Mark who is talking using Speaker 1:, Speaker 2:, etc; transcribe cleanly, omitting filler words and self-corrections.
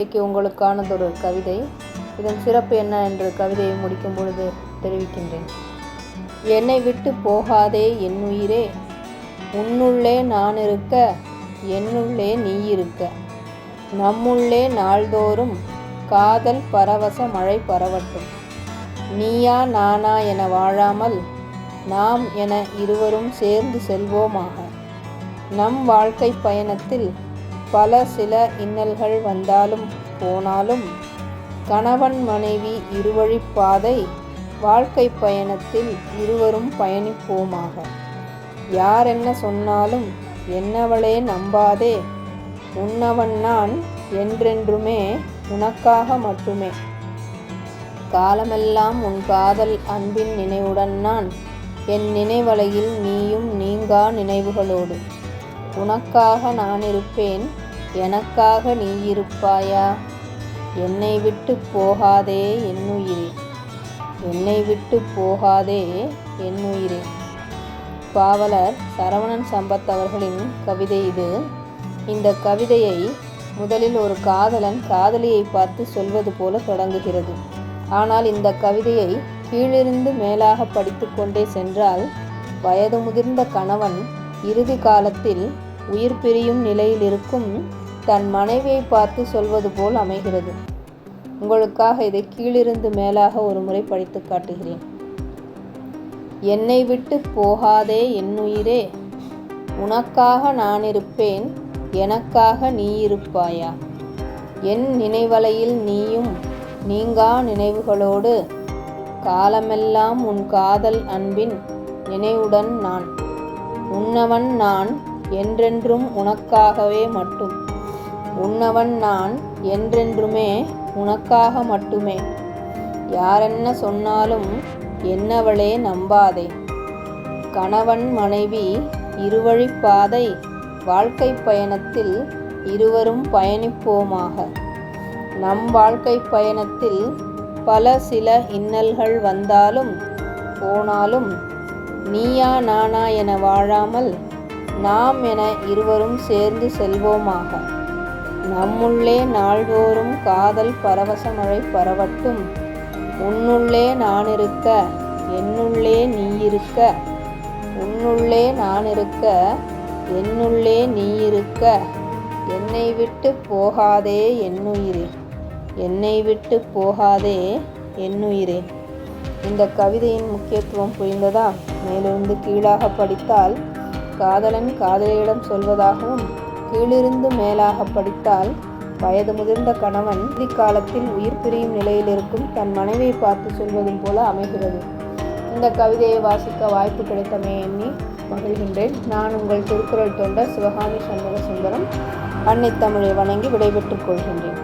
Speaker 1: இன்றைக்கு உங்களுக்கானதொரு கவிதை. இதன் சிறப்பு என்ன என்று கவிதையை முடிக்கும் பொழுது தெரிவிக்கின்றேன். என்னை விட்டு போகாதே என்னுயிரே, உன்னுள்ளே நான் இருக்க, என்னுள்ளே நீ இருக்க. நம்முள்ளே நாள்தோறும் காதல் பரவச மழை பரவட்டும். நீயா நானா என வாழாமல் நாம் என இருவரும் சேர்ந்து செல்வோமாக. நம் வாழ்க்கை பயணத்தில் பல சில இன்னல்கள் வந்தாலும் போனாலும் கணவன் மனைவி இருவழிப்பாதை வாழ்க்கை பயணத்தில் இருவரும் பயணிப்போமாக. யார் என்ன சொன்னாலும் என்னவளே நம்பாதே, உன்னவன் நான் என்றென்றுமே உனக்காக மட்டுமே. காலமெல்லாம் உன் காதல் அன்பின் நினைவுடன் நான், என் நினைவலையில் நீயும் நீங்கா நினைவுகளோடு. உனக்காக நான் இருப்பேன், எனக்காக நீ இருப்பாயா. என்னை விட்டு போகாதே என்னுயிரே, என்னை விட்டு போகாதே என்னுயிரே. பாவலர் சரவணன் சம்பத் அவர்களின் கவிதை இது. இந்த கவிதையை முதலில் ஒரு காதலன் காதலியை பார்த்து சொல்வது போல தொடங்குகிறது. ஆனால் இந்த கவிதையை கீழிருந்து மேலாக படித்து கொண்டே சென்றால் வயது முதிர்ந்த கணவன் இறுதி காலத்தில் உயிர் பிரியும் நிலையில் இருக்கும் தன் மனைவியை பார்த்து சொல்வது போல் அமைகிறது. உங்களுக்காக இதை கீழிருந்து மேலாக ஒரு முறை படித்து காட்டுகிறேன். என்னை விட்டு போகாதே என்னுயிரே, உனக்காக நான் இருப்பேன், எனக்காக நீ இருப்பாயா. என் நினைவலையில் நீயும் நீங்கா நினைவுகளோடு. காலமெல்லாம் உன் காதல் அன்பின் நினைவுடன் நான், உன்னவன் நான் என்றென்றும் உனக்காகவே மட்டும். உன்னவன் நான் என்றென்றுமே உனக்காக மட்டுமே. யாரென்ன சொன்னாலும் என்னவளே நம்பாதே. கணவன் மனைவி இருவழிப்பாதை வாழ்க்கை பயணத்தில் இருவரும் பயணிப்போமாக. நம் வாழ்க்கை பயணத்தில் பல சில இன்னல்கள் வந்தாலும் போனாலும் நீயா நானா என வாழாமல் நாம் என இருவரும் சேர்ந்து செல்வோமாக. நம்முள்ளே நாள்தோறும் காதல் பரவச மழை பரவட்டும். உன்னுள்ளே நான் இருக்க, என்னுள்ளே நீ இருக்க. உன்னுள்ளே நான் இருக்க, என்னுள்ளே நீ இருக்க. என்னை விட்டு போகாதே என்னுயிரே, என்னை விட்டு போகாதே என்னுயிரே. இந்த கவிதையின் முக்கியத்துவம் புரிந்ததா? மேலிருந்து கீழாக படித்தால் காதலன் காதலியிடம் சொல்வதாகவும், கீழிருந்து மேலாக படித்தால் வயது முதிர்ந்த கணவன் இறுதி காலத்தில் உயிர் பிரியும் நிலையில் இருக்கும் தன் மனைவியை பார்த்து சொல்வதும் போல அமைகிறது. இந்த கவிதையை வாசிக்க வாய்ப்பு கிடைத்தமே எண்ணி மகிழ்கின்றேன். நான் உங்கள் திருக்குறள் தொண்டர் சிவகாமி சண்முக சுந்தரம். அன்னை தமிழை வணங்கி விடைபெற்றுக் கொள்கின்றேன்.